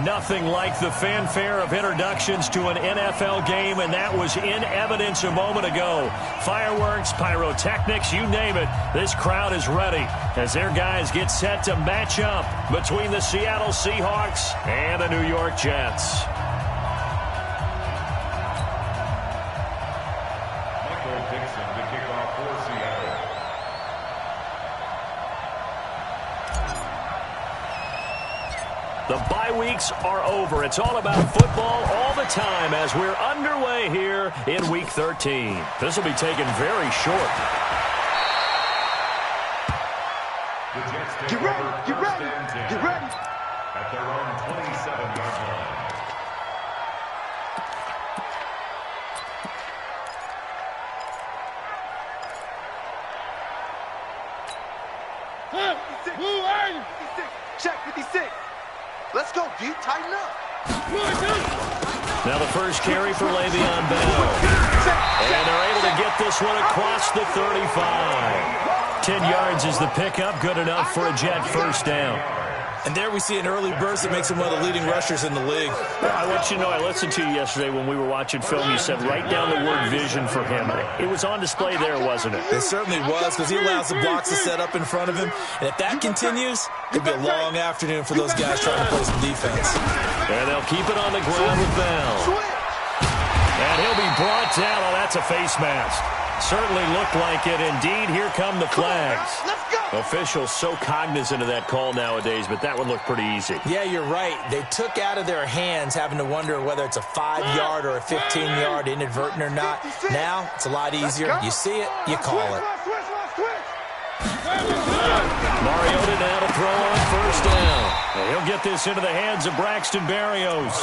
Nothing like the fanfare of introductions to an NFL game, and that was in evidence a moment ago. Fireworks, pyrotechnics, you name it. This crowd is ready as their guys get set to match up between the Seattle Seahawks and the New York Jets. The bye weeks are over. It's all about football all the time as we're underway here in Week 13. This will be taken very short. Get ready, get ready, get ready. At their own 27-yard line. Check 56. Let's go, D. Tighten up. Now the first carry for Le'Veon Bell. And they're able to get this one across the 35. 10 yards is the pickup. Good enough for a Jet first down. And there we see an early burst that makes him one of the leading rushers in the league. I want you to know, I listened to you yesterday when we were watching film. You said write down the word vision for him. It was on display there, wasn't it? It certainly was, because he allows the blocks to set up in front of him. And if that continues, it'll be a long afternoon for those guys trying to play some defense. And they'll keep it on the ground with Bell. And he'll be brought down. Oh, that's a face mask. Certainly looked like it. Indeed, here come the flags. Officials so cognizant of that call nowadays, but that one looked pretty easy. Yeah, you're right. They took out of their hands having to wonder whether it's a 5-yard or a 15-yard inadvertent or not. Now, it's a lot easier. You see it, you call it. Mariota now to throw on first down. And he'll get this into the hands of Braxton Berrios.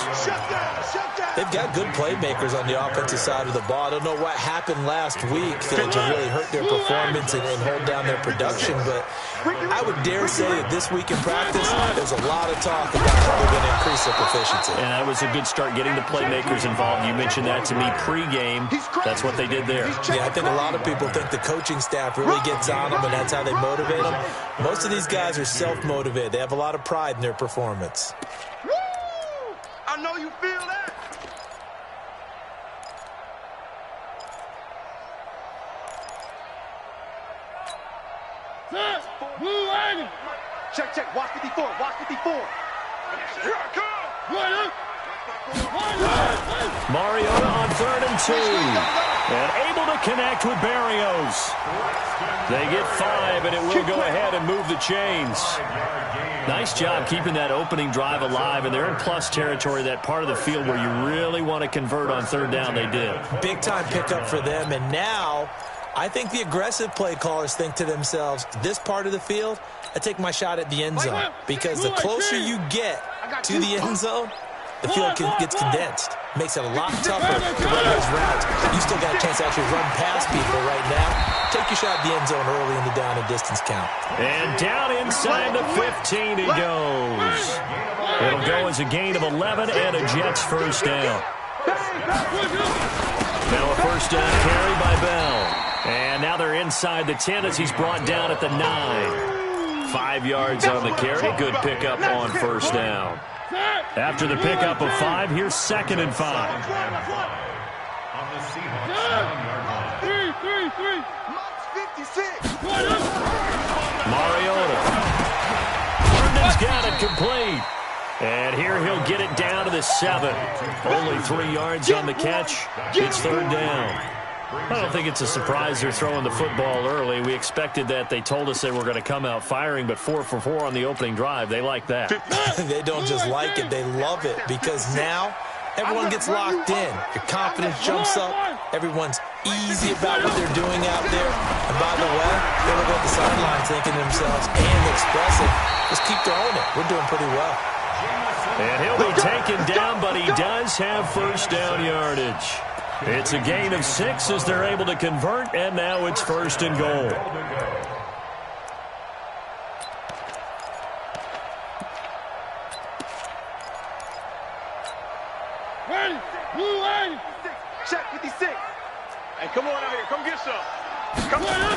They've got good playmakers on the offensive side of the ball. I don't know what happened last week to really hurt their performance and hold down their production, but I would dare say that this week in practice, there's a lot of talk about how they're going to increase their proficiency. And that was a good start, getting the playmakers involved. You mentioned that to me pregame. That's what they did there. Yeah, I think a lot of people think the coaching staff really gets on them, and that's how they motivate them. Most of these guys are self-motivated. They have a lot of pride in their performance. I know you feel that. Check, check. Watch 54. Watch 54. Here I come. Mariota on 3rd and 2. And able to connect with Berrios. They get 5, and it will go ahead and move the chains. Nice job keeping that opening drive alive, and they're in plus territory, that part of the field where you really want to convert on 3rd down. They did. Big-time pickup for them, and now I think the aggressive play callers think to themselves, this part of the field, I take my shot at the end zone, because the closer you get to the end zone, the field gets condensed. Makes it a lot tougher to run those routes. You still got a chance to actually run past people right now. Take your shot at the end zone early in the down and distance count. And down inside the 15 he goes. It'll go as a gain of 11 and a Jets first down. Now a first down carry by Bell. And now they're inside the 10 as he's brought down at the 9. 5 yards on the carry. Good pickup on first down. After the pickup of 5, here's 2nd and 5. On the Seahawks 7-yard line. 56. Mariota. Herndon's got it complete. And here he'll get it down to the 7. Only 3 yards on the catch. It's 3rd down. I don't think it's a surprise they're throwing the football early. We expected that. They told us they were going to come out firing, but 4 for 4 on the opening drive. They like that. They don't just like it. They love it, because now everyone gets locked in. Your confidence jumps up. Everyone's easy about what they're doing out there. And by the way, they look at the sidelines thinking to themselves, and expressive, just keep throwing it. We're doing pretty well. And he'll be taken down, but he does have first down yardage. It's a gain of 6 as they're able to convert, and now it's 1st and goal. Ready, blue ready. Check 56. Hey, come on out here. Come get some. Come on.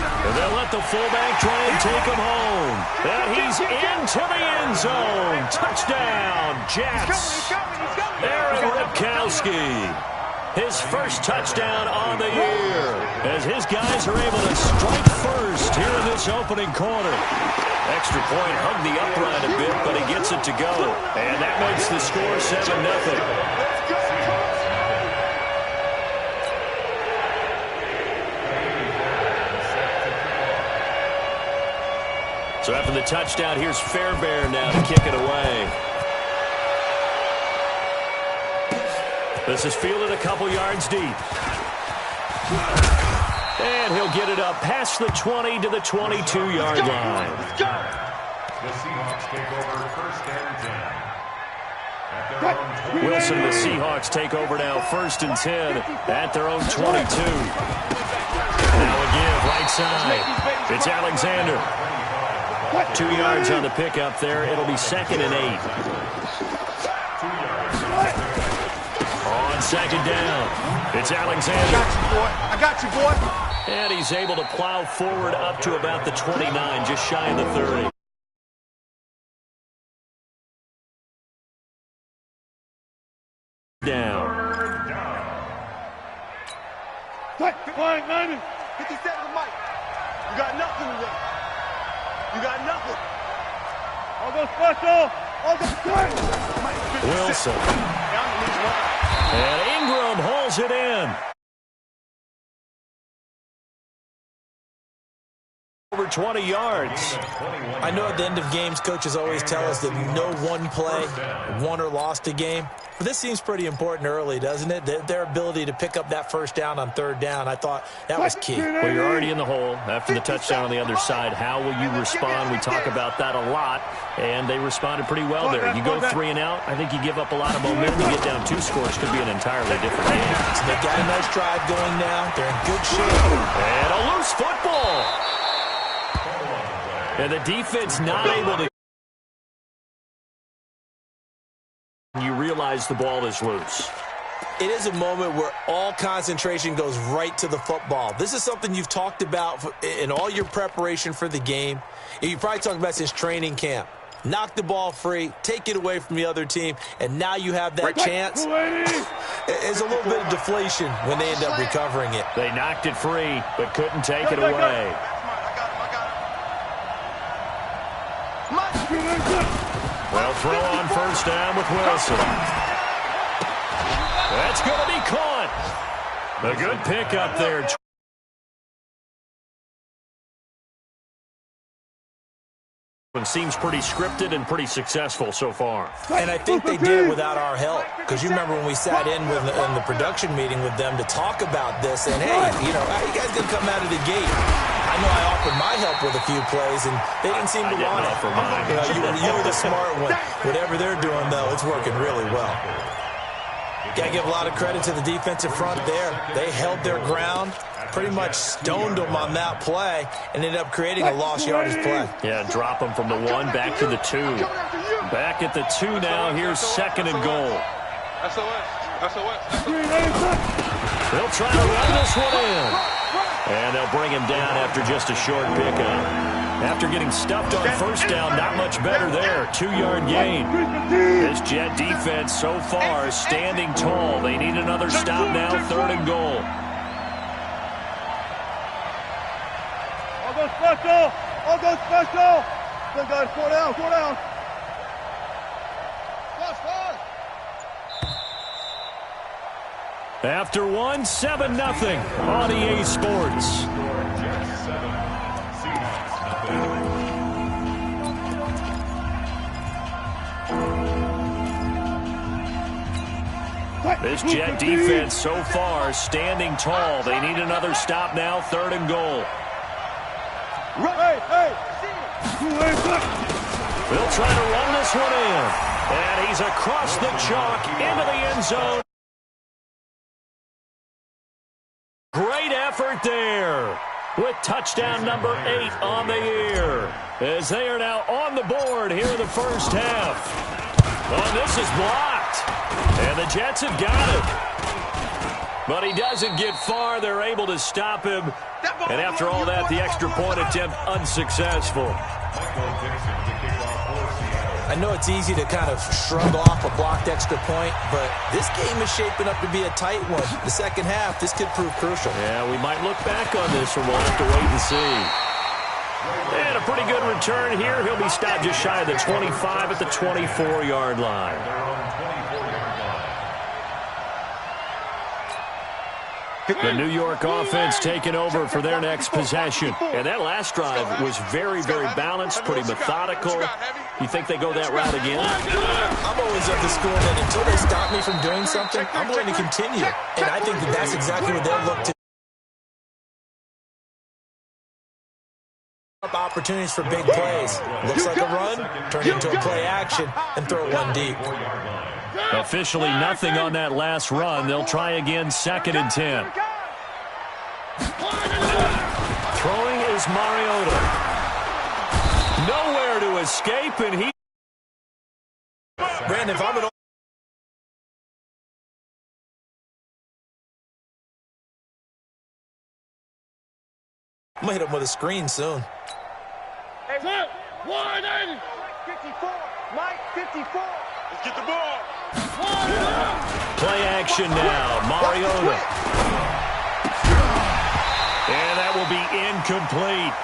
And they'll let the fullback try and take him home. And he's into the end zone. Touchdown, Jets. Aaron Ripkowski. His first touchdown on the year. As his guys are able to strike first here in this opening quarter. Extra point hugged the upright a bit, but he gets it to go. And that makes the score 7-0. So after the touchdown, here's Fairbairn now to kick it away. This is fielded a couple yards deep. And he'll get it up past the 20 to the 22-yard line. The Seahawks take over first and 10. Wilson, the Seahawks take over now first and 10 at their own 22. Now a give right side. It's Alexander. 2 yards on the pickup there. It'll be 2nd and 8. On second down, it's Alexander. I got you, boy. And he's able to plow forward up to about the 29, just shy of the 30. Down. Fine, 90. 57 to Mike. You got nothing today. You got nothing. I'll go special. I'll go quick. Wilson. And Ingram hauls it in. Over 20 yards. I know at the end of games, coaches always tell us that no one play won or lost a game. But this seems pretty important early, doesn't it? Their ability to pick up that first down on third down, I thought that was key. Well, you're already in the hole after the touchdown on the other side. How will you respond? We talk about that a lot, and they responded pretty well there. You go 3 and out, I think you give up a lot of momentum. You get down 2 scores, could be an entirely different game. So they got a nice drive going now. They're in good shape. And a loose football. And the defense not able to. You realize the ball is loose. It is a moment where all concentration goes right to the football. This is something you've talked about in all your preparation for the game. You probably talked about since training camp. Knock the ball free, take it away from the other team, and now you have that chance. There's a little bit of deflation when they end up recovering it. They knocked it free, but couldn't take it away. Well, throw on first down with Wilson. That's going to be caught. A good pickup there. Seems pretty scripted and pretty successful so far. And I think they did it without our help. Because you remember when we sat in the production meeting with them to talk about this, and hey, you know, how you guys going to come out of the gate? I know I offered my help with a few plays, and they didn't seem to want it. You know, you were the smart one. Whatever they're doing, though, it's working really well. Got to give a lot of credit to the defensive front there. They held their ground, pretty much stoned them on that play, and ended up creating a lost yardage play. Yeah, drop them from the 1 back to the 2. Back at the 2 now. Here's 2nd and goal. They'll try to run this one in. And they'll bring him down after just a short pickup. After getting stuffed on first down, not much better there. 2-yard gain. This Jet defense so far standing tall. They need another stop now, 3rd and goal. I'll go special. I'll go special. Good guys, 4 down, 4 down. After 1, 7-0 on EA Sports. This Jet defense so far standing tall. They need another stop now, 3rd and goal. They'll try to run this one in. And he's across the chalk into the end zone. Great effort there with touchdown number 8 on the year as they are now on the board here in the first half. Oh, this is blocked, and the Jets have got it. But he doesn't get far. They're able to stop him And after all that, the extra point attempt unsuccessful. I know it's easy to kind of shrug off a blocked extra point, but this game is shaping up to be a tight one. The second half, this could prove crucial. Yeah, we might look back on this, or we'll have to wait and see. And a pretty good return here. He'll be stopped just shy of the 25 at the 24-yard line. The New York offense taking over for their next possession. And that last drive was very, very balanced, pretty methodical. You think they go that route again? I'm always of the school that until they stop me from doing something, I'm going to continue. And I think that that's exactly what they'll look to. Opportunities for big plays. Looks like a run, turn it into a play action, and throw it one deep. Officially nothing on that last run. They'll try again, 2nd and 10. Throwing is Mariota. Nowhere to escape, and he... Brandon, if I'm an... I'm going to hit him with a screen soon. Hey, 180. 54. Mike, 54. Let's get the ball. Play action now. Mariota. And that will be incomplete.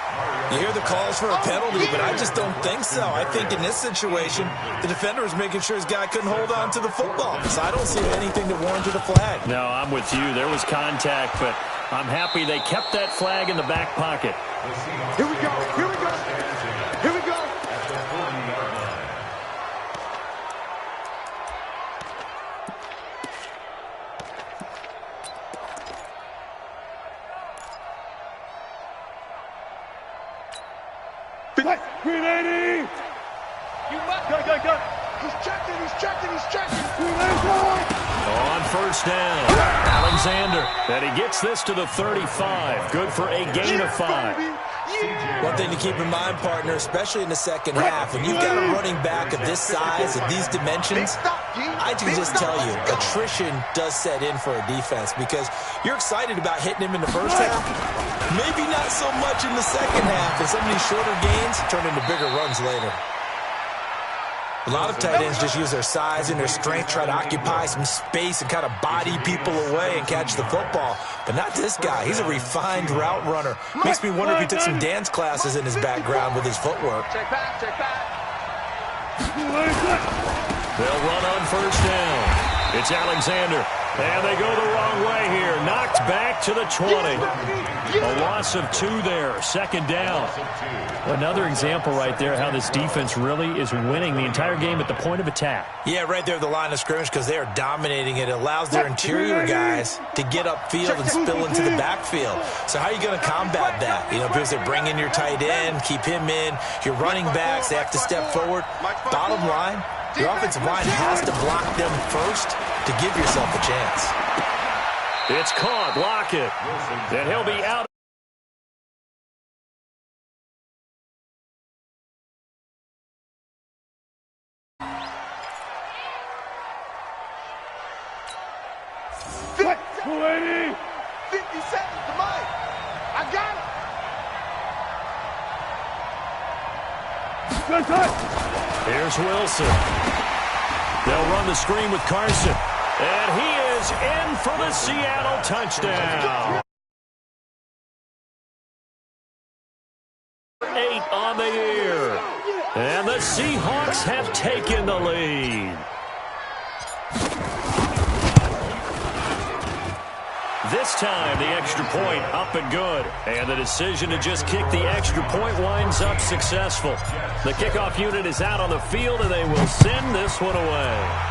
You hear the calls for a penalty, but I just don't think so. I think in this situation, the defender was making sure his guy couldn't hold on to the football. So I don't see anything that warranted a flag. No, I'm with you. There was contact, but I'm happy they kept that flag in the back pocket. Here we go. Here we go. Here we go. Right, 380! You must go. He's checking. On first down, Alexander. And he gets this to the 35. Good for a gain of 5. One thing to keep in mind, partner, especially in the second half, when you've got a running back of this size, of these dimensions, I can just tell you, attrition does set in for a defense because you're excited about hitting him in the first half, maybe not so much in the second half, and some of these shorter gains turn into bigger runs later. A lot of tight ends just use their size and their strength, try to occupy some space and kind of body people away and catch the football. But not this guy. He's a refined route runner. Makes me wonder if he took some dance classes in his background with his footwork. Check back. They'll run on first down. It's Alexander. And they go the wrong way here. Knocked back to the 20. A loss of 2 there. 2nd down. Another example right there how this defense really is winning the entire game at the point of attack. Yeah, right there at the line of scrimmage because they are dominating it. It allows their interior guys to get upfield and spill into the backfield. So how are you going to combat that? You know, because they bring in your tight end, keep him in. Your running backs, they have to step forward. Bottom line, your offensive line has to block them first to give yourself a chance. It's caught. Lockett. And he'll be out. What? 280. 50 seconds to Mike. I got it. Good touch. Here's Wilson. They'll run the screen with Carson. And he is in for the Seattle touchdown. 8 on the year. And the Seahawks have taken the lead. This time, the extra point up and good. And the decision to just kick the extra point winds up successful. The kickoff unit is out on the field, and they will send this one away.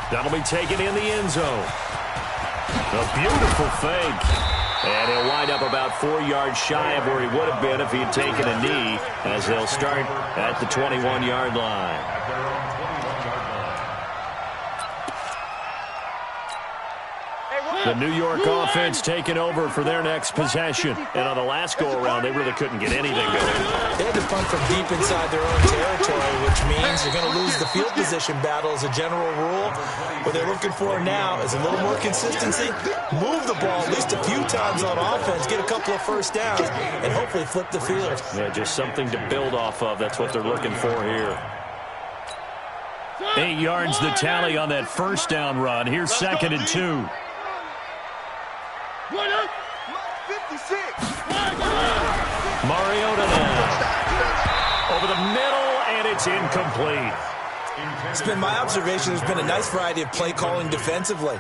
That'll be taken in the end zone. A beautiful fake. And he'll wind up about 4 yards shy of where he would have been if he had taken a knee, as they'll start at the 21-yard line. The New York offense taking over for their next possession. And on the last go-around, they really couldn't get anything going. They had to punt from deep inside their own territory, which means you're going to lose the field position battle as a general rule. What they're looking for now is a little more consistency, move the ball at least a few times on offense, get a couple of first downs, and hopefully flip the field. Yeah, just something to build off of. That's what they're looking for here. 8 yards the tally on that first down run. Here's 2nd and 2. Mariota now. Over the middle, and it's incomplete. It's been my observation there's been a nice variety of play calling defensively.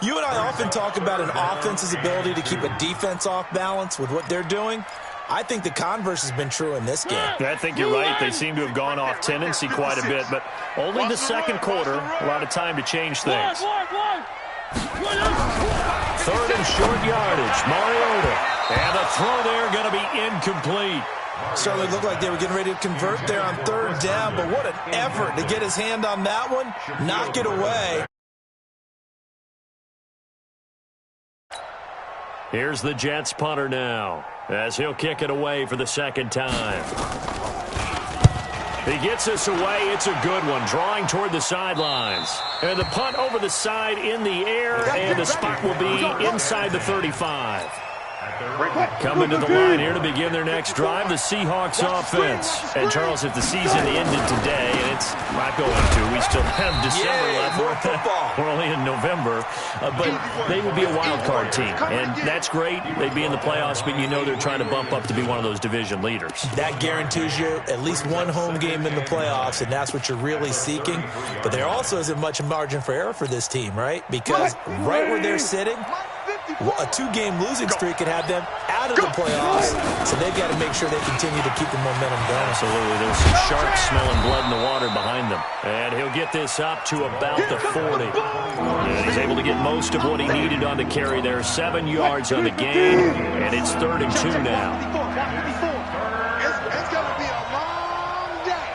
You and I often talk about an offense's ability to keep a defense off balance with what they're doing. I think the converse has been true in this game. I think you're right. They seem to have gone off tendency quite a bit, but only the second quarter, a lot of time to change things. 3rd and short yardage, Mariota. And the throw there going to be incomplete. Certainly looked like they were getting ready to convert there on 3rd down, but what an effort to get his hand on that one, knock it away. Here's the Jets punter now, as he'll kick it away for the 2nd time. He gets us away. It's a good one, drawing toward the sidelines. And the punt over the side in the air, and the spot will be inside the 35. Coming to the line here to begin their next drive, the Seahawks offense. And, Charles, if the season ended today, and it's not going to, we still have December left. We're only in November. But they would be a wild card team, and that's great. They'd be in the playoffs, but you know they're trying to bump up to be one of those division leaders. That guarantees you at least one home game in the playoffs, and that's what you're really seeking. But there also isn't much margin for error for this team, right? Because right where they're sitting, a 2-game losing streak could have them out of the playoffs, so they've got to make sure they continue to keep the momentum going. Absolutely. There's some sharks smelling blood in the water behind them. And he'll get this up to about the 40. And he's able to get most of what he needed on the carry there. 7 yards on the gain, and it's 3rd and 2 now. It's going to be a long day.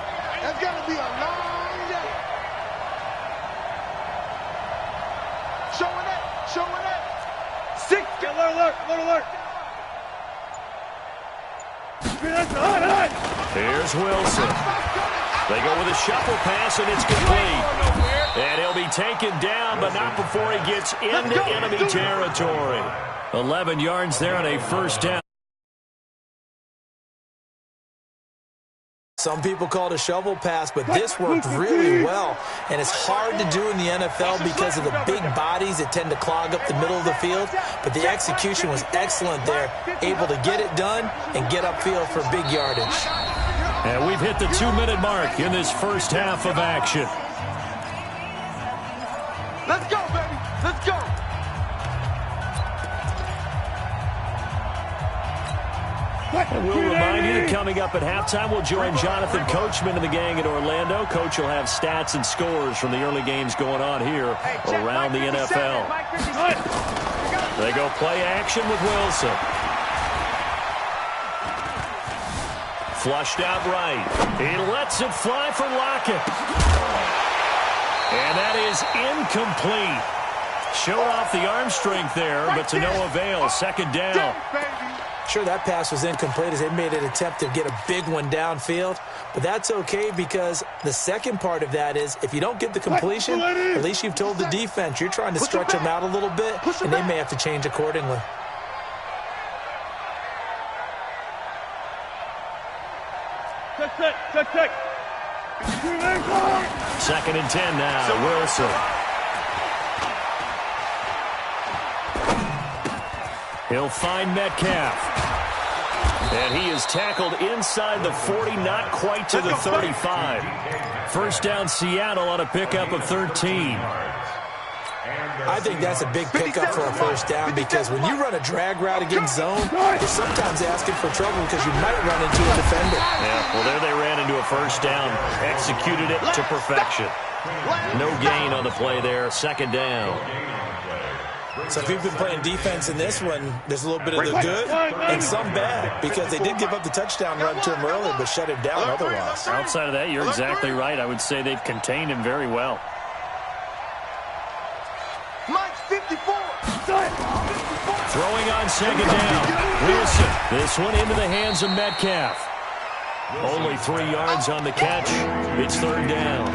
It's going to be a long day. Showing it. Showing it. 6. Alert. Here's Wilson. They go with a shuffle pass, and it's complete. And he'll be taken down, but not before he gets into enemy territory. 11 yards there on a first down. Some people call it a shovel pass, but this worked really well. And it's hard to do in the NFL because of the big bodies that tend to clog up the middle of the field. But the execution was excellent there, able to get it done and get upfield for big yardage. And we've hit the 2-minute mark in this first half of action. Let's go, baby. Let's go. And we'll remind you that coming up at halftime, we'll join Jonathan Coachman and the gang at Orlando. Coach will have stats and scores from the early games going on here around the NFL. They go play action with Wilson. Flushed out right. He lets it fly for Lockett. And that is incomplete. Showed off the arm strength there, but to no avail. 2nd down. Sure, that pass was incomplete as they made an attempt to get a big one downfield. But that's okay because the second part of that is if you don't get the completion, at least you've told the defense you're trying to stretch them out a little bit, and they may have to change accordingly. Check. 2nd and 10 now, Wilson. He'll find Metcalf. And he is tackled inside the 40, not quite to the 35. First down, Seattle on a pickup of 13. I think that's a big pickup for a first down because when you run a drag route against zone, you're sometimes asking for trouble because you might run into a defender. Yeah, well, there they ran into a first down, executed it to perfection. No gain on the play there, 2nd down. So if you've been playing defense in this one, there's a little bit of the good and some bad because they did give up the touchdown run to him earlier but shut him down otherwise. Outside of that, you're exactly right. I would say they've contained him very well. Mike 54. second down. Wilson, this one into the hands of Metcalf. Only 3 yards on the catch. It's third down.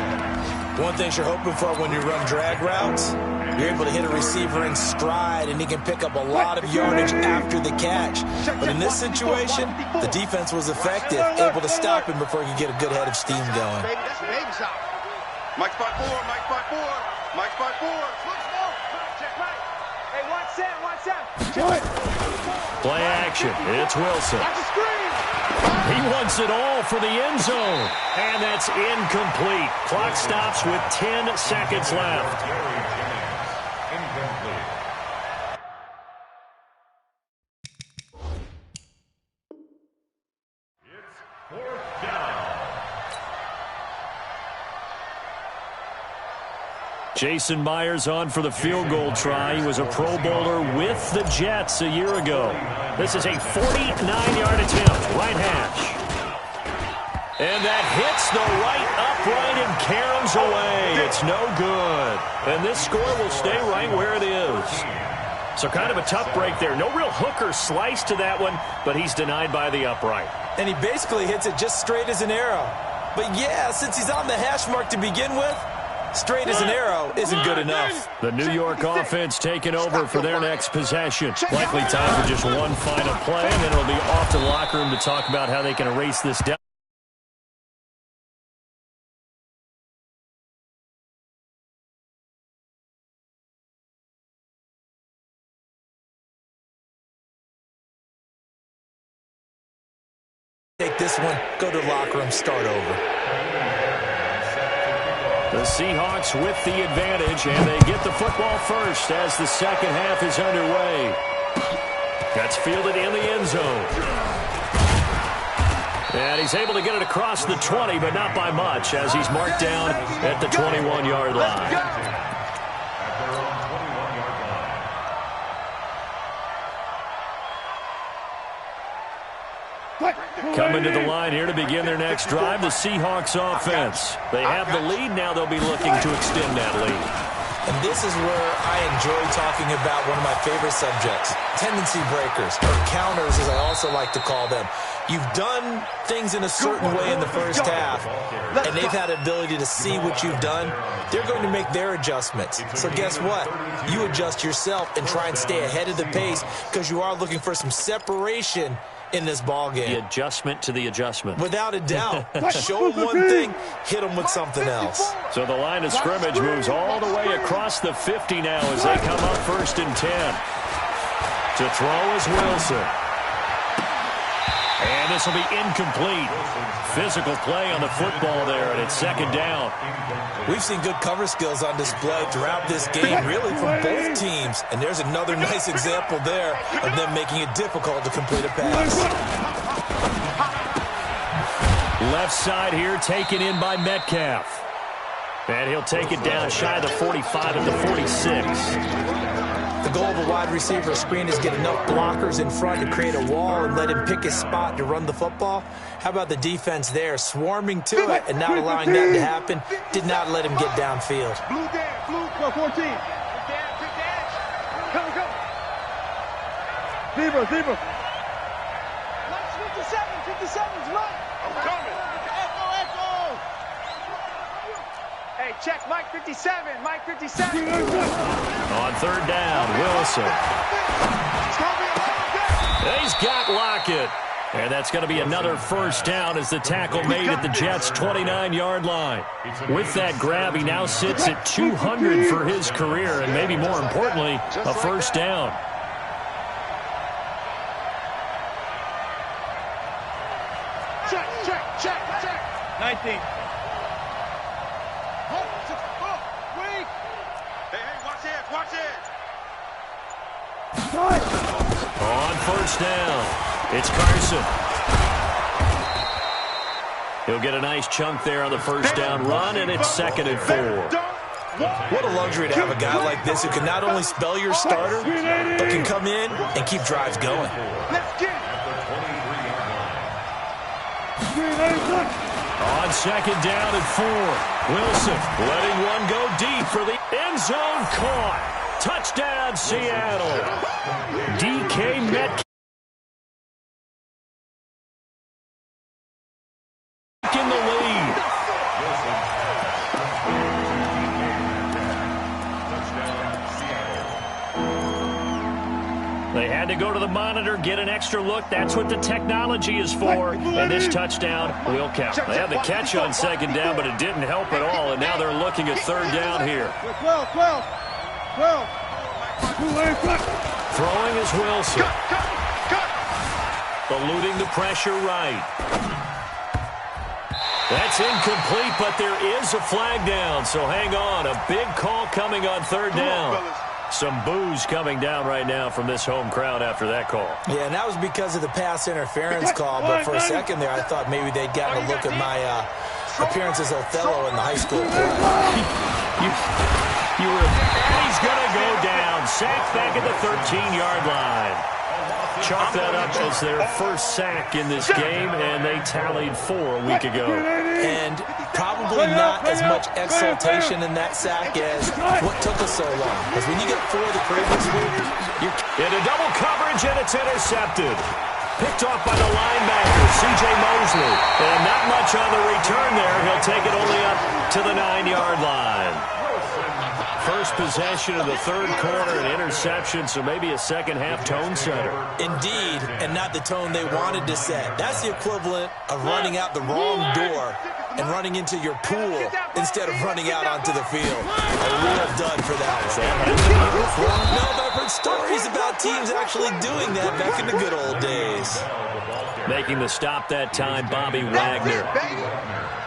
One thing you're hoping for when you run drag routes, you're able to hit a receiver in stride, and he can pick up a lot of yardage after the catch. But in this situation, the defense was effective, able to stop him before he could get a good head of steam going. Mike spot 4, Mike spot 4, Mike spot 4. Check right. Hey, watch that. Play action. It's Wilson. He wants it all for the end zone. And that's incomplete. Clock stops with 10 seconds left. Incomplete. It's fourth down. Jason Myers on for the field goal try. He was a Pro Bowler with the Jets a year ago. This is a 49-yard attempt, right hash. And that hits the right upright and caroms away. It's no good. And this score will stay right where it is. So kind of a tough break there. No real hook or slice to that one, but he's denied by the upright. And he basically hits it just straight as an arrow. But yeah, since he's on the hash mark to begin with, straight as an arrow isn't good enough. The New York offense taking over for their next possession. Likely time for just one final play, and then it'll be off to the locker room to talk about how they can erase this down. Take this one, go to the locker room, start over. The Seahawks with the advantage, and they get the football first as the second half is underway. That's fielded in the end zone. And he's able to get it across the 20, but not by much, as he's marked down at the 21-yard line. Coming to the line here to begin their next drive, the Seahawks offense. They have the lead. Now they'll be looking to extend that lead. And this is where I enjoy talking about one of my favorite subjects, tendency breakers, or counters as I also like to call them. You've done things in a certain way in the first half, and they've had the ability to see what you've done. They're going to make their adjustments. So guess what? You adjust yourself and try and stay ahead of the pace because you are looking for some separation in this ball game. The adjustment to the adjustment. Without a doubt. Show them one thing, hit them with something else. So the line of scrimmage moves all the way across the 50 now as they come up 1st and 10. To throw is Wilson. And this will be incomplete. Physical play on the football there, and it's second down. We've seen good cover skills on display throughout this game, really from both teams. And there's another nice example there of them making it difficult to complete a pass. Left side here taken in by Metcalf. And he'll take it down shy of the 45 at the 46. The goal of a wide receiver screen is get enough blockers in front to create a wall and let him pick his spot to run the football. How about the defense there, swarming to it and not allowing that to happen? Did not let him get downfield. Blue down, blue, 14. Good dash. Come. Zebra. Let's 57's right. I'm coming. Echo. Hey, check Mike 57. On third down, Wilson. He's got Lockett. And that's going to be another first down as the tackle made at the Jets' 29-yard line. With that grab, he now sits at 200 for his career, and maybe more importantly, a first down. Check. 19. On first down, it's Carson. He'll get a nice chunk there on the first down run, and it's 2nd and 4. What a luxury to have a guy like this who can not only spell your starter, but can come in and keep drives going. On 2nd down and 4, Wilson letting one go deep for the end zone, caught. Touchdown, Seattle. DK Metcalf in the lead. They had to go to the monitor, get an extra look. That's what the technology is for. And this touchdown will count. They had the catch on second down, but it didn't help at all. And now they're looking at third down here. 12. Throwing is Wilson. Eluding the pressure right. That's incomplete, but there is a flag down. So hang on. A big call coming on third down. Some boos coming down right now from this home crowd after that call. Yeah, and that was because of the pass interference call. But for a second there, I thought maybe they'd gotten a look at my appearance as Othello in the high school play. He's going to go down. Sacked back at the 13-yard line. Chalk that up as their first sack in this game, and they tallied 4 a week ago. And probably not as much exultation in that sack as what took us so long. Because when you get 4 the previous week, you're into double coverage, and it's intercepted. Picked off by the linebacker, C.J. Mosley. And not much on the return there. He'll take it only up to the 9-yard line. First possession of the third quarter, an interception, so maybe a second-half tone setter. Indeed, and not the tone they wanted to set. That's the equivalent of running out the wrong door and running into your pool instead of running out onto the field. A real dud for that one. No, but I've heard stories about teams actually doing that back in the good old days. Making the stop that time, Bobby Wagner.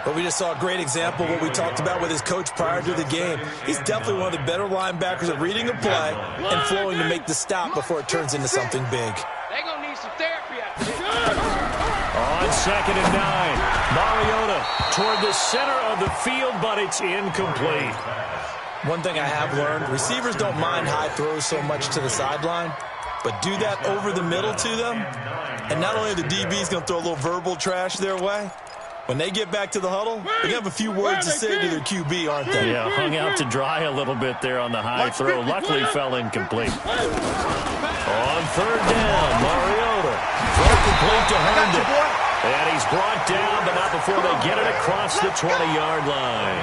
But we just saw a great example of what we talked about with his coach prior to the game. He's definitely one of the better linebackers at reading a play and flowing to make the stop before it turns into something big. They're going to need some therapy after this. On 2nd and 9, Mariota toward the center of the field, but it's incomplete. One thing I have learned, receivers don't mind high throws so much to the sideline, but do that over the middle to them, and not only are the DBs going to throw a little verbal trash their way, when they get back to the huddle, they're going to have a few words to say to their QB, aren't they? Yeah, hung out to dry a little bit there on the high throw. Luckily fell incomplete. On 3rd down, Mariota. Throw complete to Herndon. And he's brought down, but not before they get it across the 20-yard line.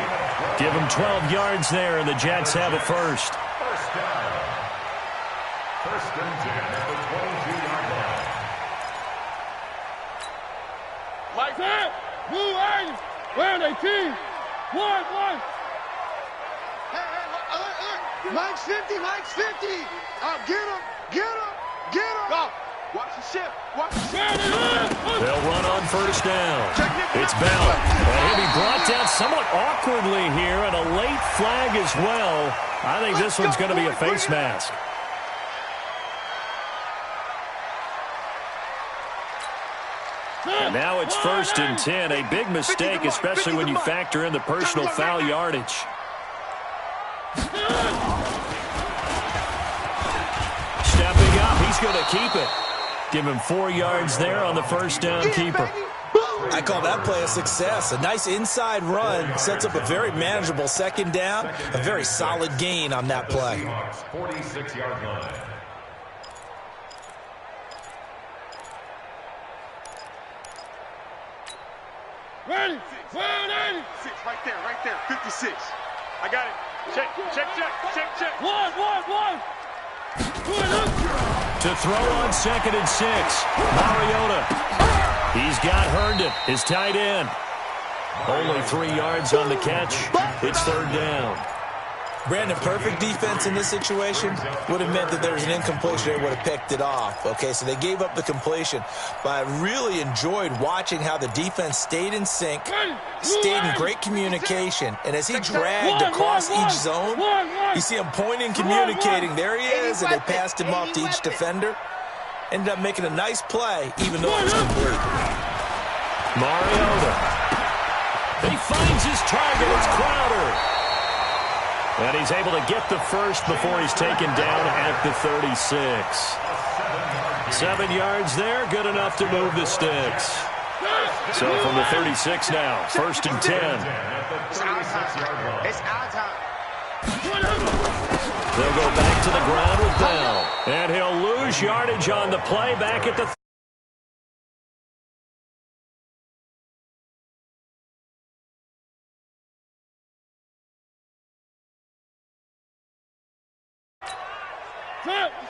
Give him 12 yards there, and the Jets have it first. First down. First and 10 at the 22-yard line. Like that. Blue Riders. Where are they, team? One. Hey, Mike's 50. Get him. Go. Watch the ship. They'll run on first down. It's Bell. And he'll be brought down somewhat awkwardly here, and a late flag as well. I think this one's going to be a face mask. And now it's 1st and 10. A big mistake, especially when you factor in the personal foul yardage. Stepping up, he's going to keep it. Give him 4 yards there on the first down keeper. I call that play a success. A nice inside run sets up a very manageable second down. A very solid gain on that play. 46-yard line. Ready. 6, right there. 56. I got it. Check. One. To throw on 2nd and 6. Mariota. He's got Herndon, his tight end. Only 3 yards on the catch. It's 3rd down. Brandon, perfect defense in this situation would have meant that there was an incompletion. They would have picked it off. Okay, so they gave up the completion. But I really enjoyed watching how the defense stayed in sync, stayed in great communication. And as he dragged across each zone, you see him pointing, communicating. There he is, and they passed him off to each defender. Ended up making a nice play, even though it was complete. Mariota. He finds his target. It's Crowder. And he's able to get the first before he's taken down at the 36. 7 yards there, good enough to move the sticks. So from the 36 now, 1st and 10. It's our time. They'll go back to the ground with Bell. And he'll lose yardage on the play back at the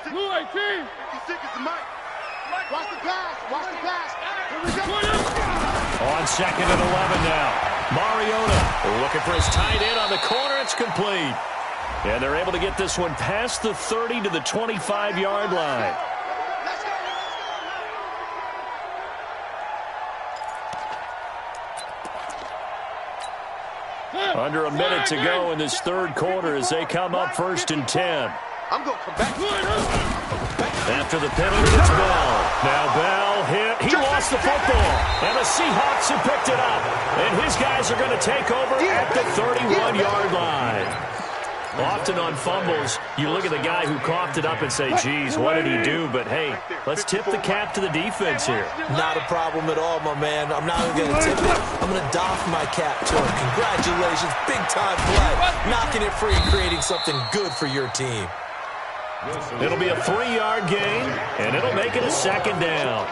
Blue 18. 56 is the mic. Watch the pass. Watch the pass. Here we go. On second and 11 now. Mariota looking for his tight end on the corner. It's complete. And they're able to get this one past the 30 to the 25-yard line. Under a minute to go in this third quarter as they come up 1st and 10. I'm going to come back. After the penalty, it's Bell. Now Bell hit. He lost the football. And the Seahawks have picked it up. And his guys are going to take over at the 31-yard line. Often on fumbles, you look at the guy who coughed it up and say, geez, what did he do? But, hey, let's tip the cap to the defense here. Not a problem at all, my man. I'm not even going to tip it. I'm going to doff my cap to him. Congratulations. Big-time play. Knocking it free, creating something good for your team. It'll be a 3-yard gain, and it'll make it a 2nd down.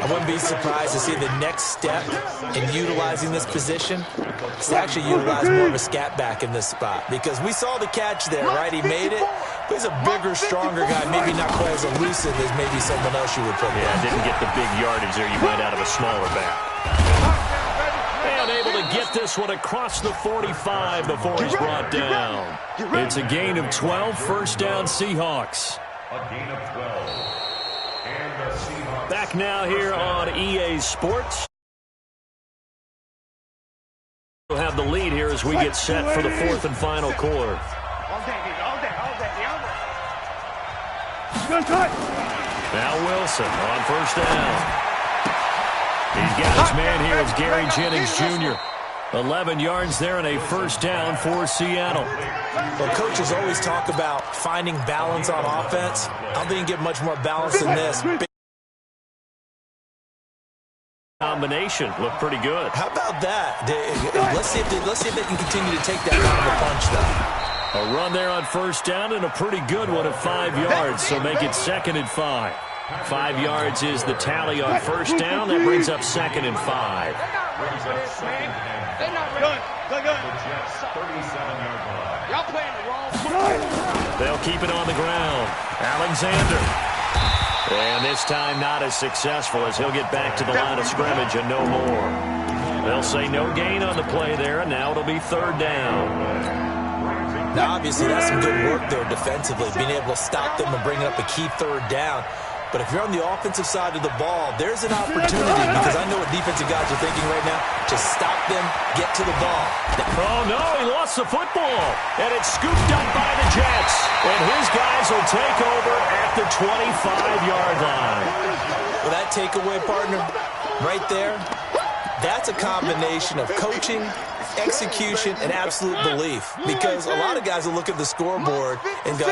I wouldn't be surprised to see the next step in utilizing this position is to actually utilize more of a scat back in this spot. Because we saw the catch there, right? He made it. But he's a bigger, stronger guy, maybe not quite as elusive as maybe someone else you would put there. Yeah, didn't get the big yardage there you might out of a smaller back. And able to get this one across the 45 before he's brought down. It's a gain of 12, 1st down Seahawks. A gain of 12. And the Seahawks. Back now here on EA Sports. We'll have the lead here as we get set for the 4th and final quarter. All day. Now Wilson on 1st down. He's got his man here as Gary Jennings Jr. 11 yards there and a 1st down for Seattle. Well, coaches always talk about finding balance on offense. I don't think you get much more balance than this. Combination looked pretty good. How about that? Let's see if they can continue to take that kind of a punch, though. A run there on 1st down and a pretty good one of 5 yards, so make it 2nd and 5. 5 yards is the tally on 1st down. That brings up 2nd and 5. Y'all playing the wrong foot. They'll keep it on the ground. Alexander. And this time not as successful as he'll get back to the line of scrimmage and no more. They'll say no gain on the play there, and now it'll be 3rd down. Now, obviously, that's some good work there defensively, being able to stop them and bringing up a key 3rd down. But if you're on the offensive side of the ball, there's an opportunity, because I know what defensive guys are thinking right now. Just stop them, get to the ball. Oh, no, he lost the football. And it's scooped up by the Jets. And his guys will take over at the 25-yard line. Well, that takeaway, partner, right there, that's a combination of coaching, execution, and absolute belief. Because a lot of guys will look at the scoreboard and go,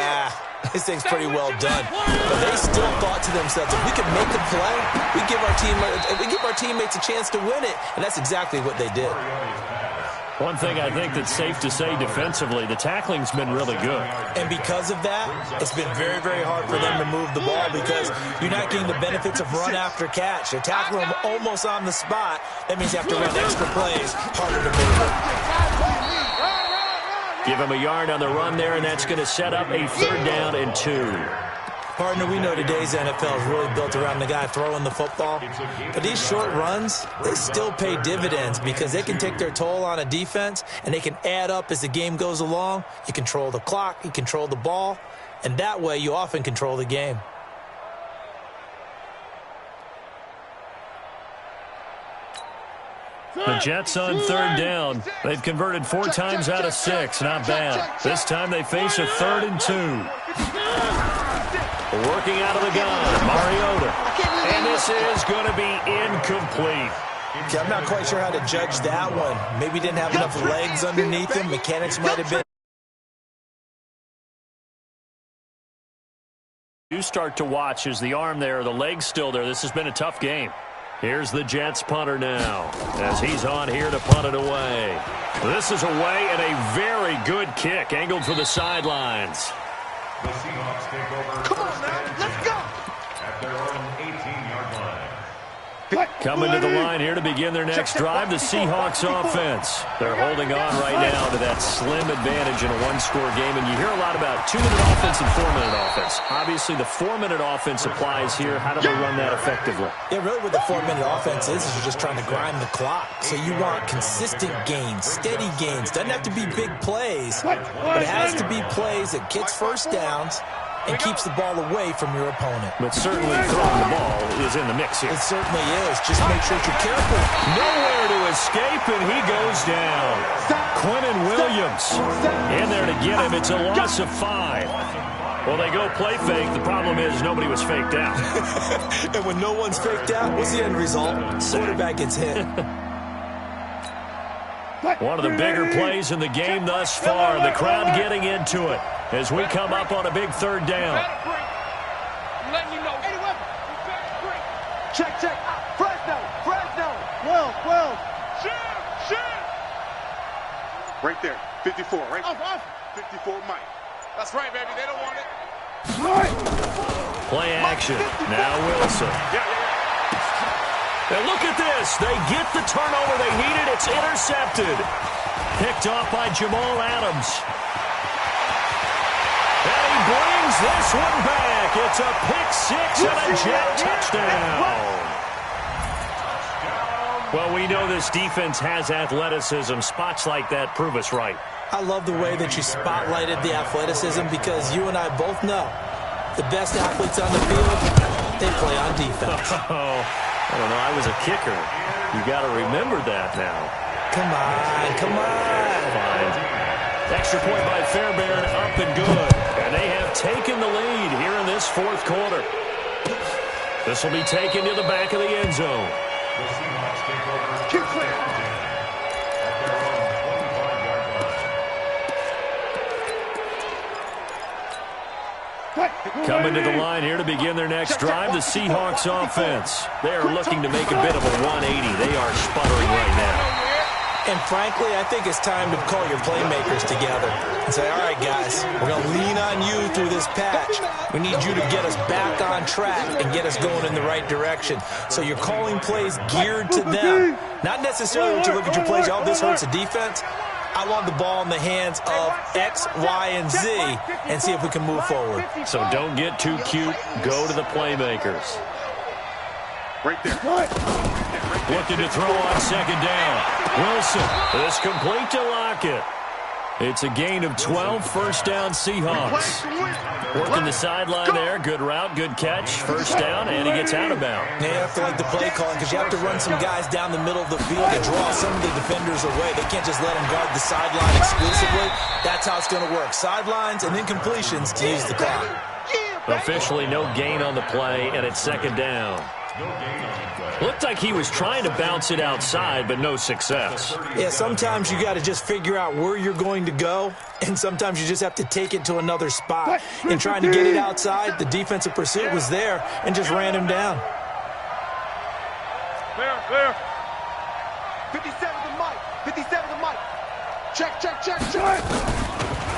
this thing's pretty well done. But they still thought to themselves, if we can make a play, we give our teammates a chance to win it. And that's exactly what they did. One thing I think that's safe to say defensively, the tackling's been really good. And because of that, it's been very, very hard for them to move the ball because you're not getting the benefits of run after catch. They're tackling them almost on the spot. That means you have to run extra plays, harder to move it. Give him a yard on the run there, and that's going to set up a 3rd down and 2. Partner, we know today's NFL is really built around the guy throwing the football. But these short runs, they still pay dividends because they can take their toll on a defense, and they can add up as the game goes along. You control the clock, you control the ball, and that way you often control the game. The Jets on 3rd down. They've converted 4 times out of 6. Not bad. This time they face a 3rd and 2. Working out of the gun, Mariota. And this is going to be incomplete. Okay, I'm not quite sure how to judge that one. Maybe didn't have enough legs underneath him. Mechanics might have been. You start to watch as the arm there, the leg's still there. This has been a tough game. Here's the Jets punter now as he's on here to punt it away. This is away and a very good kick angled for the sidelines. Come on now, let's go. At their own 18-yard line. Coming to the line here to begin their next drive, the Seahawks offense. They're holding on right now to that slim advantage in a one-score game, and you hear a lot about 2-minute offense and 4-minute offense. Obviously, the 4-minute offense applies here. How do they run that effectively? Yeah, really what the 4-minute offense is you're just trying to grind the clock. So you want consistent gains, steady gains. Doesn't have to be big plays, but it has to be plays that gets first downs and keeps the ball away from your opponent. But certainly throwing the ball is in the mix here. It certainly is. Just make sure you're careful. Nowhere to escape, and he goes down. Quinnen Williams in there to get him. It's a loss of 5. Well, they go play fake. The problem is nobody was faked out. And when no one's faked out, what's the end result? Quarterback gets hit. One of the bigger plays in the game thus far. The crowd getting into it as we come up on a big third down. Check. Fresno. 12. Shoot. Right there. 54, right? Off. 54, Mike. That's right, baby. They don't want it. Play action. Now Wilson. Yeah. And look at this. They get the turnover they needed. It's intercepted. Picked off by Jamal Adams. And he brings this one back. It's a pick 6 and a jet touchdown. Well, we know this defense has athleticism. Spots like that prove us right. I love the way that you spotlighted the athleticism because you and I both know the best athletes on the field, they play on defense. I don't know. I was a kicker. You got to remember that now. Come on. Fine. Extra point by Fairbairn, up and good. And they have taken the lead here in this fourth quarter. This will be taken to the back of the end zone. The Seahawks take over. Keep clear. At their own 25-yard line. Coming to the line here to begin their next drive, the Seahawks offense. They are looking to make a bit of a 180. They are sputtering right now. And frankly, I think it's time to call your playmakers together and say, all right, guys, we're going to lean on you through this patch. We need you to get us back on track and get us going in the right direction. So you're calling plays geared to them. Not necessarily when you look at your plays, oh, this hurts the defense. I want the ball in the hands of X, Y, and Z and see if we can move forward. So don't get too cute. Go to the playmakers. Right there. Looking to throw on second down. Wilson is complete to Lockett. It's a gain of 12, first down Seahawks. Working the sideline there. Good route, good catch. First down, and he gets out of bounds. Yeah, you have to like the play calling because you have to run some guys down the middle of the field to draw some of the defenders away. They can't just let them guard the sideline exclusively. That's how it's going to work. Sidelines and then completions to use the clock. Officially no gain on the play, and it's second down. Looked like he was trying to bounce it outside, but no success. Yeah, sometimes you got to just figure out where you're going to go, and sometimes you just have to take it to another spot. And trying to get it outside, the defensive pursuit was there and just ran him down. Clear. 57 to Mike. Check.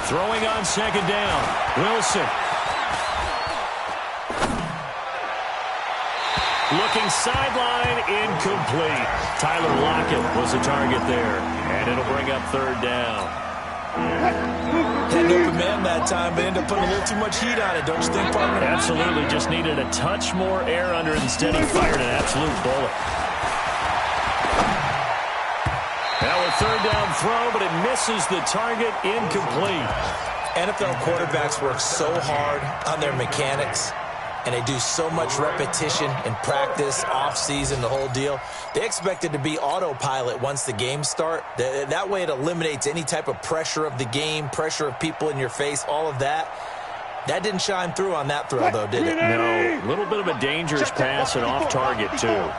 Throwing on second down. Wilson. Looking sideline, incomplete. Tyler Lockett was the target there, and it'll bring up third down. Had an open man that time, but ended up putting a little too much heat on it, don't you think, partner? Absolutely, just needed a touch more air under it. Instead, he fired an absolute bullet. Now a third down throw, but it misses the target, incomplete. NFL quarterbacks work so hard on their mechanics, and they do so much repetition in practice, off-season, the whole deal. They expect it to be autopilot once the games start. That way it eliminates any type of pressure of the game, pressure of people in your face, all of that. That didn't shine through on that throw, though, did it? No. A little bit of a dangerous pass and off target, too. Go.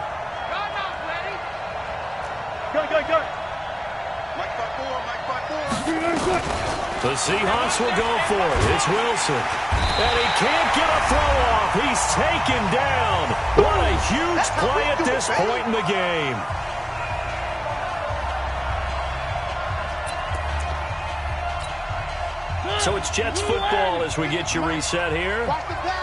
The Seahawks will go for it. It's Wilson. And he can't get a throw off. He's taken down. What a huge play at this point in the game. So it's Jets football as we get you reset here.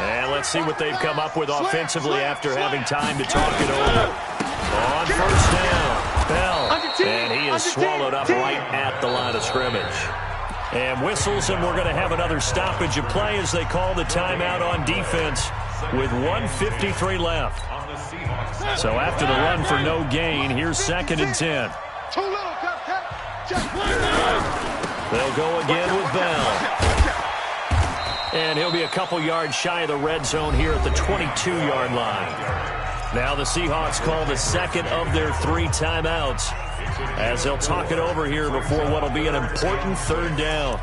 And let's see what they've come up with offensively after having time to talk it over. On first down, Bell. And he is swallowed up right at the line of scrimmage. And whistles, and we're going to have another stoppage of play as they call the timeout on defense with 1:53 left. So after the run for no gain, here's 2nd and 10. They'll go again with Bell. And he'll be a couple yards shy of the red zone here at the 22-yard line. Now the Seahawks call the second of their 3 timeouts as they'll talk it over here before what will be an important 3rd down.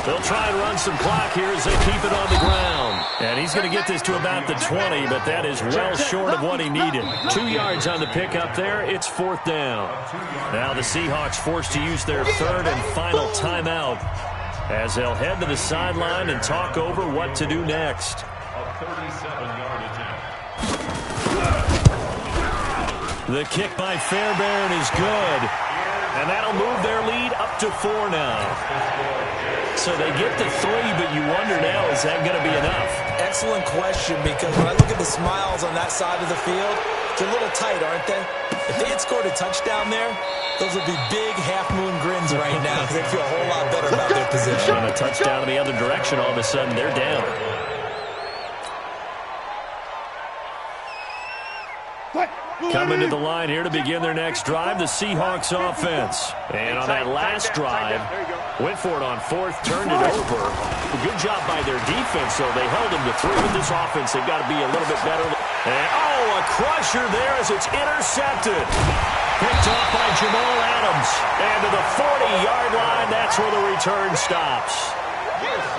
They'll try and run some clock here as they keep it on the ground. And he's going to get this to about the 20, but that is well short of what he needed. 2 yards on the pickup there. It's 4th down. Now the Seahawks forced to use their 3rd and final timeout as they'll head to the sideline and talk over what to do next. A 37-yard attempt. The kick by Fairbairn is good. And that'll move their lead up to 4 now. So they get to 3, but you wonder now, is that going to be enough? Excellent question, because when I look at the smiles on that side of the field, they're a little tight, aren't they? If they had scored a touchdown there, those would be big half-moon grins right now because they feel a whole lot better about their position. And a touchdown in the other direction, all of a sudden they're down. Coming to the line here to begin their next drive, the Seahawks offense. And on that last drive, went for it on 4th, turned it over. Good job by their defense, though. They held them to 3. With this offense, they've got to be a little bit better. And, a crusher there as it's intercepted. Picked off by Jamal Adams. And to the 40-yard line, that's where the return stops.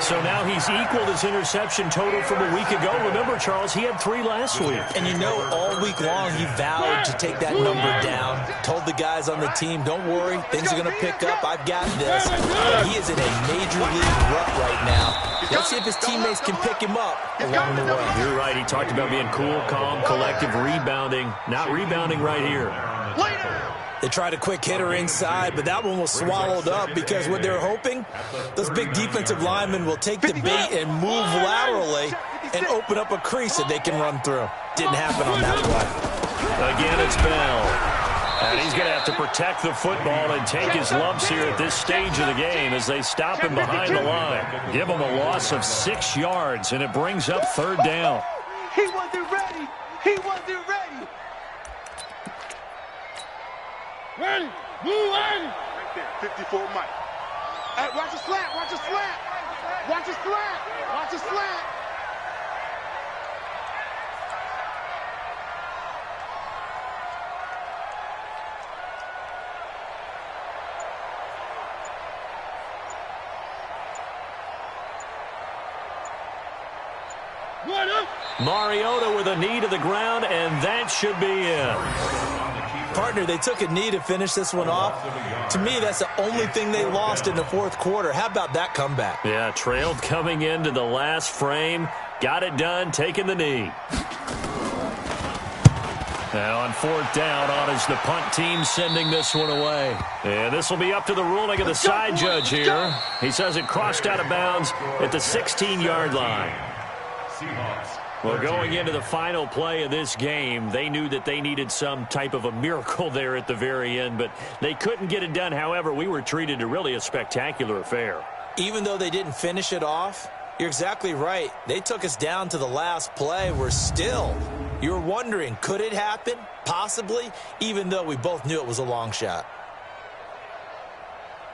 So now he's equaled his interception total from a week ago. Remember, Charles, he had 3 last week. And you know, all week long he vowed to take that number down. Told the guys on the team, don't worry, things are going to pick up. I've got this. But he is in a major league rut right now. Let's see if his teammates can pick him up along the way. You're right. He talked about being cool, calm, collective, rebounding. Not rebounding right here. They tried a quick hitter inside, but that one was swallowed up because what they're hoping, those big defensive linemen will take the bait and move laterally and open up a crease that they can run through. Didn't happen on that play. Again, it's Bell. And he's going to have to protect the football and take his lumps here at this stage of the game as they stop him behind the line. Give him a loss of 6 yards, and it brings up 3rd down. He wasn't ready. He wasn't ready. Ready. Move ready. Right there. 54 Mike. Hey, watch the slant. Watch the slant. Watch the slant. Watch the slant. Mariota with a knee to the ground, and that should be it. Partner, they took a knee to finish this one off. To me, that's the only thing they lost in the 4th quarter. How about that comeback? Yeah, trailed coming into the last frame. Got it done, taking the knee. Now on 4th down, on is the punt team sending this one away. And this will be up to the ruling of the side judge here. He says it crossed out of bounds at the 16-yard line. Well, going into the final play of this game, they knew that they needed some type of a miracle there at the very end, but they couldn't get it done. However, we were treated to really a spectacular affair. Even though they didn't finish it off, you're exactly right. They took us down to the last play. You're wondering, could it happen? Possibly, even though we both knew it was a long shot.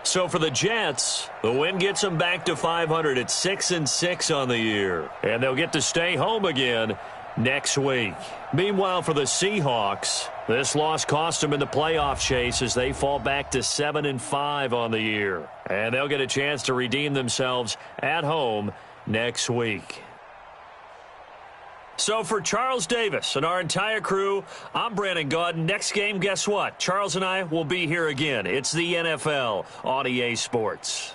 So for the Jets, the win gets them back to 500 at 6-6 on the year. And they'll get to stay home again next week. Meanwhile, for the Seahawks, this loss cost them in the playoff chase as they fall back to 7-5 on the year. And they'll get a chance to redeem themselves at home next week. So for Charles Davis and our entire crew, I'm Brandon Gaudin. Next game, guess what? Charles and I will be here again. It's the NFL on EA Sports.